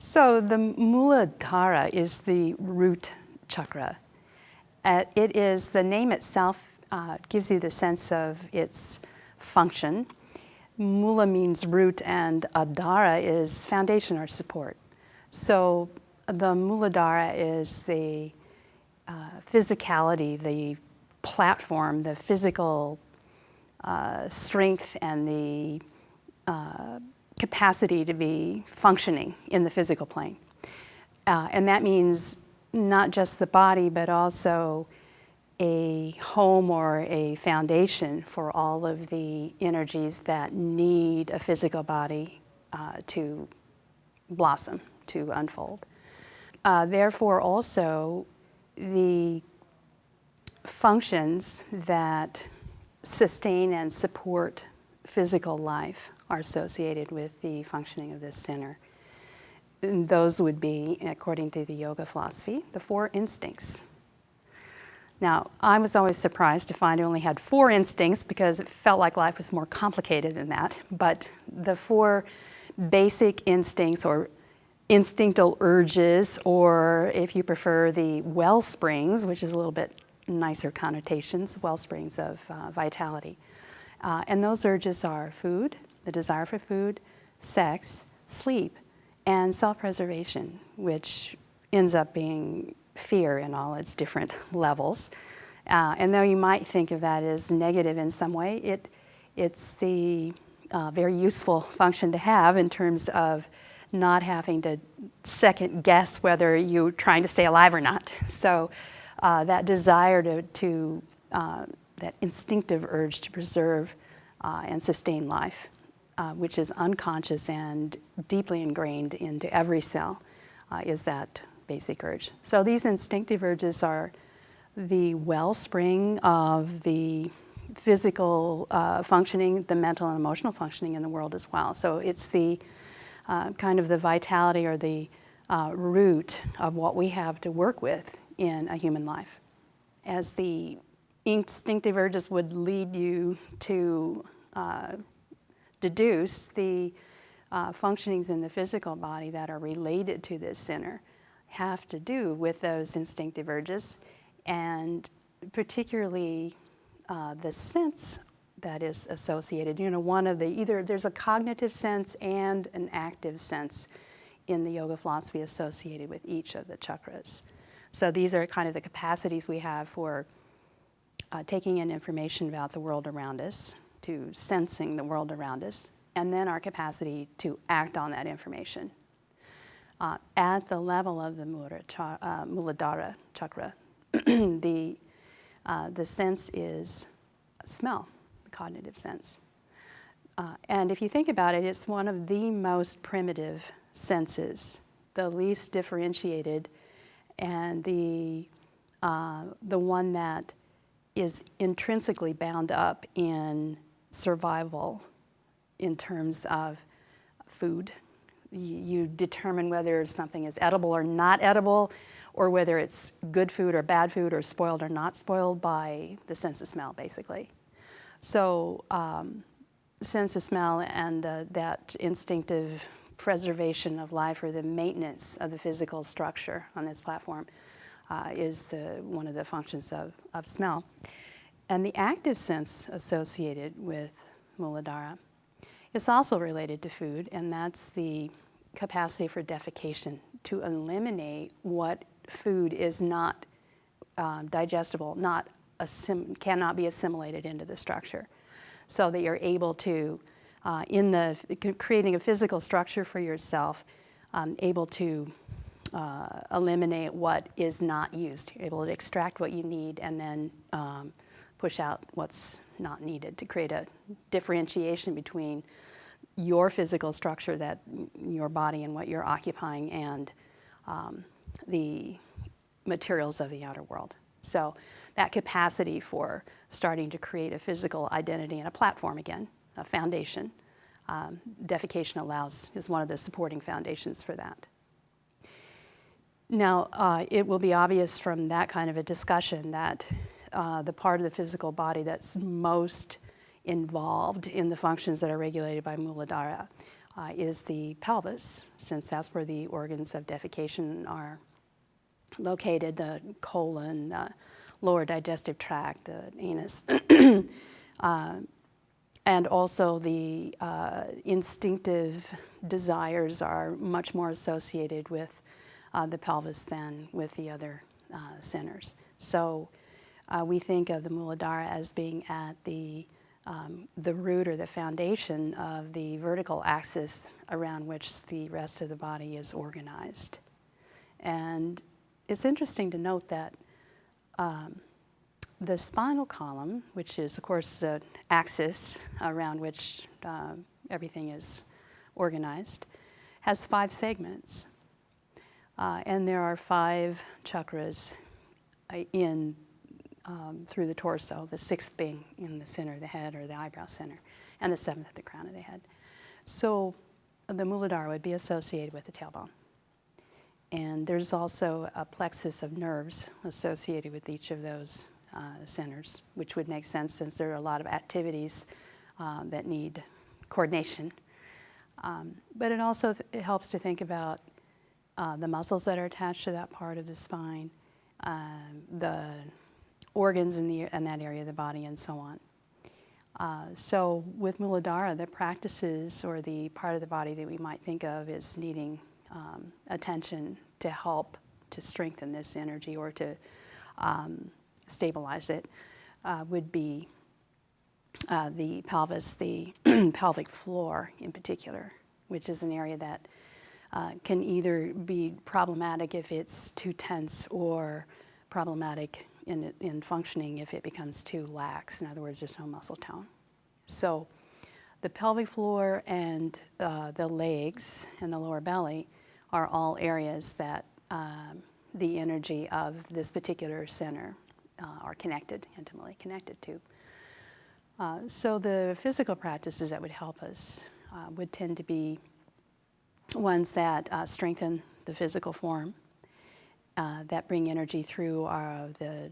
So the Muladhara is the root chakra. It is, the name itself gives you the sense of its function. Mula means root and adhara is foundation or support. So the Muladhara is the physicality, the platform, the physical strength and the capacity to be functioning in the physical plane. And that means not just the body, but also a home or a foundation for all of the energies that need a physical body to blossom, to unfold. Therefore, also, the functions that sustain and support physical life are associated with the functioning of this center. And those would be, according to the yoga philosophy, the 4 instincts. Now, I was always surprised to find I only had 4 instincts because it felt like life was more complicated than that. But the 4 basic instincts or instinctual urges, or if you prefer, the well springs, which is a little bit nicer connotations, well springs of vitality. And those urges are food, the desire for food, sex, sleep, and self-preservation, which ends up being fear in all its different levels. And though you might think of that as negative in some way, it's the very useful function to have in terms of not having to second guess whether you're trying to stay alive or not. So that desire that instinctive urge to preserve and sustain life, which is unconscious and deeply ingrained into every cell, is that basic urge. So these instinctive urges are the wellspring of the physical functioning, the mental and emotional functioning in the world as well. So it's the kind of the vitality or the root of what we have to work with in a human life. As the instinctive urges would lead you to deduce, the functionings in the physical body that are related to this center have to do with those instinctive urges, and particularly the sense that is associated. You know, one of the, either there's a cognitive sense and an active sense in the yoga philosophy associated with each of the chakras. So these are kind of the capacities we have for taking in information about the world around us, to sensing the world around us, and then our capacity to act on that information. At the level of the Muladhara Chakra, the sense is smell, the cognitive sense. And if you think about it, it's one of the most primitive senses, the least differentiated, and the one that is intrinsically bound up in survival in terms of food. You determine whether something is edible or not edible, or whether it's good food or bad food, or spoiled or not spoiled, by the sense of smell, basically. So sense of smell and that instinctive preservation of life, or the maintenance of the physical structure on this platform, is one of the functions of smell. And the active sense associated with Muladhara is also related to food, and that's the capacity for defecation, to eliminate what food is not digestible, cannot be assimilated into the structure, so that you're able to, in creating a physical structure for yourself, able to eliminate what is not used, able to extract what you need and then push out what's not needed, to create a differentiation between your physical structure, that your body and what you're occupying, and the materials of the outer world. So that capacity for starting to create a physical identity and a platform again, a foundation, defecation is one of the supporting foundations for that. Now, it will be obvious from that kind of a discussion that the part of the physical body that's most involved in the functions that are regulated by Muladhara is the pelvis, since that's where the organs of defecation are located, the colon, the lower digestive tract, the anus, and also the instinctive desires are much more associated with the pelvis than with the other centers. So we think of the Muladhara as being at the root or the foundation of the vertical axis around which the rest of the body is organized. And it's interesting to note that the spinal column, which is, of course, the axis around which everything is organized, has 5 segments. And there are 5 chakras in through the torso, the 6th being in the center of the head or the eyebrow center, and the 7th at the crown of the head. So the Muladhara would be associated with the tailbone. And there's also a plexus of nerves associated with each of those centers, which would make sense since there are a lot of activities that need coordination. But it also it helps to think about the muscles that are attached to that part of the spine, the organs in that area of the body, and so on. So with Muladhara, the practices or the part of the body that we might think of as needing attention to help to strengthen this energy or to stabilize it would be the pelvis, the pelvic floor in particular, which is an area that can either be problematic if it's too tense or problematic in functioning if it becomes too lax. In other words, there's no muscle tone. So the pelvic floor and the legs and the lower belly are all areas that the energy of this particular center are connected, intimately connected to. So the physical practices that would help us would tend to be ones that strengthen the physical form, that bring energy through the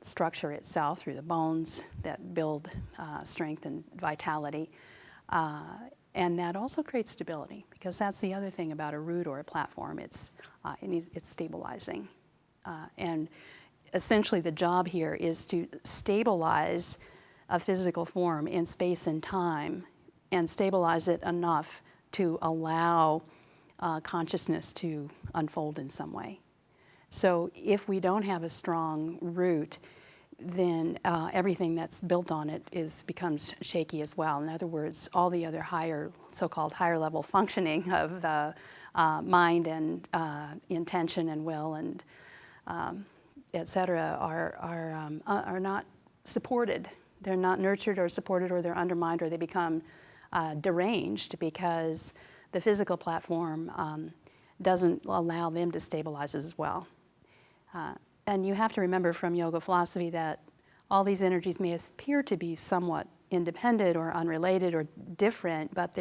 structure itself, through the bones, that build strength and vitality. And that also creates stability, because that's the other thing about a root or a platform. It's stabilizing. And essentially the job here is to stabilize a physical form in space and time and stabilize it enough to allow consciousness to unfold in some way. So if we don't have a strong root, then everything that's built on it becomes shaky as well. In other words, all the other so-called higher level functioning of the mind and intention and will and et cetera are not supported. They're not nurtured or supported, or they're undermined, or they become deranged because the physical platform doesn't allow them to stabilize as well. And you have to remember from yoga philosophy that all these energies may appear to be somewhat independent or unrelated or different, but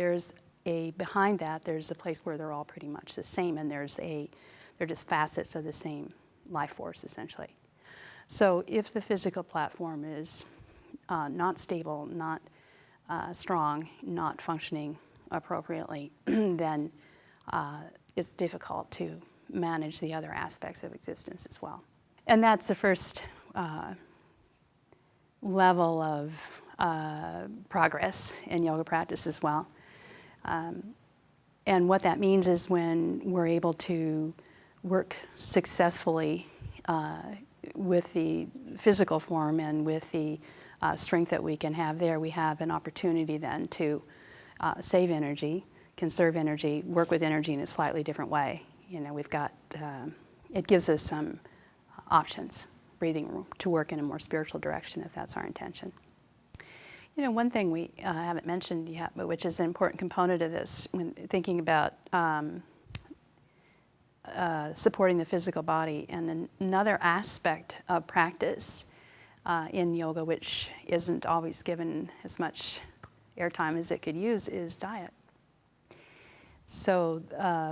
behind that, there's a place where they're all pretty much the same, and they're just facets of the same life force, essentially. So if the physical platform is not stable, not strong, not functioning appropriately, then it's difficult to manage the other aspects of existence as well. And that's the first level of progress in yoga practice as well. And what that means is when we're able to work successfully with the physical form and with the strength that we can have there, we have an opportunity then to save energy, conserve energy, work with energy in a slightly different way. We've got, it gives us some options, breathing room, to work in a more spiritual direction if that's our intention. One thing we haven't mentioned yet, but which is an important component of this when thinking about supporting the physical body, and another aspect of practice in yoga, which isn't always given as much airtime as it could use, is diet. So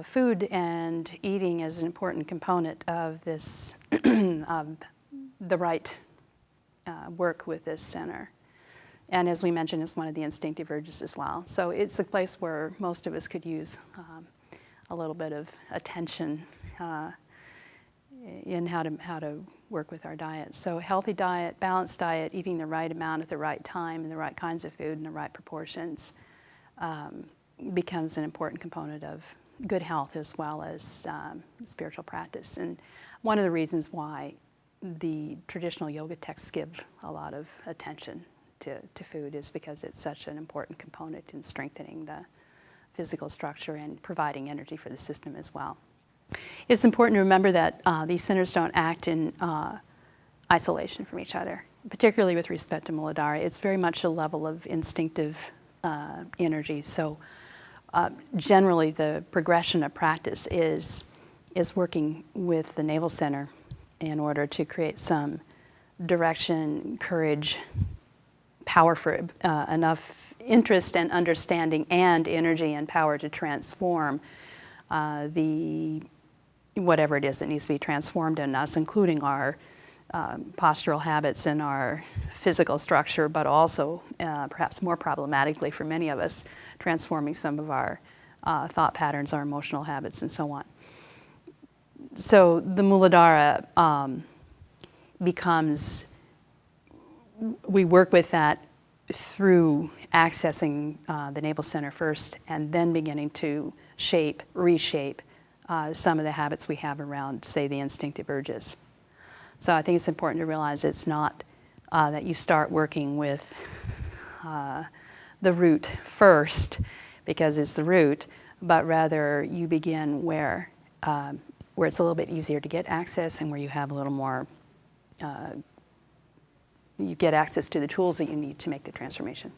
food and eating is an important component of this, the right work with this center. And as we mentioned, it's one of the instinctive urges as well. So it's a place where most of us could use a little bit of attention in how to work with our diet. So healthy diet, balanced diet, eating the right amount at the right time and the right kinds of food in the right proportions becomes an important component of good health as well as spiritual practice. And one of the reasons why the traditional yoga texts give a lot of attention to food is because it's such an important component in strengthening the physical structure and providing energy for the system as well. It's important to remember that these centers don't act in isolation from each other, particularly with respect to Muladhara. It's very much a level of instinctive energy. So generally the progression of practice is working with the navel center in order to create some direction, courage, power for enough interest and understanding and energy and power to transform whatever it is that needs to be transformed in us, including our postural habits and our physical structure, but also, perhaps more problematically for many of us, transforming some of our thought patterns, our emotional habits, and so on. So the Muladhara becomes, we work with that through accessing the navel center first and then beginning to reshape some of the habits we have around, say, the instinctive urges. So I think it's important to realize it's not that you start working with the root first because it's the root, but rather you begin where it's a little bit easier to get access and where you have a little more, you get access to the tools that you need to make the transformation.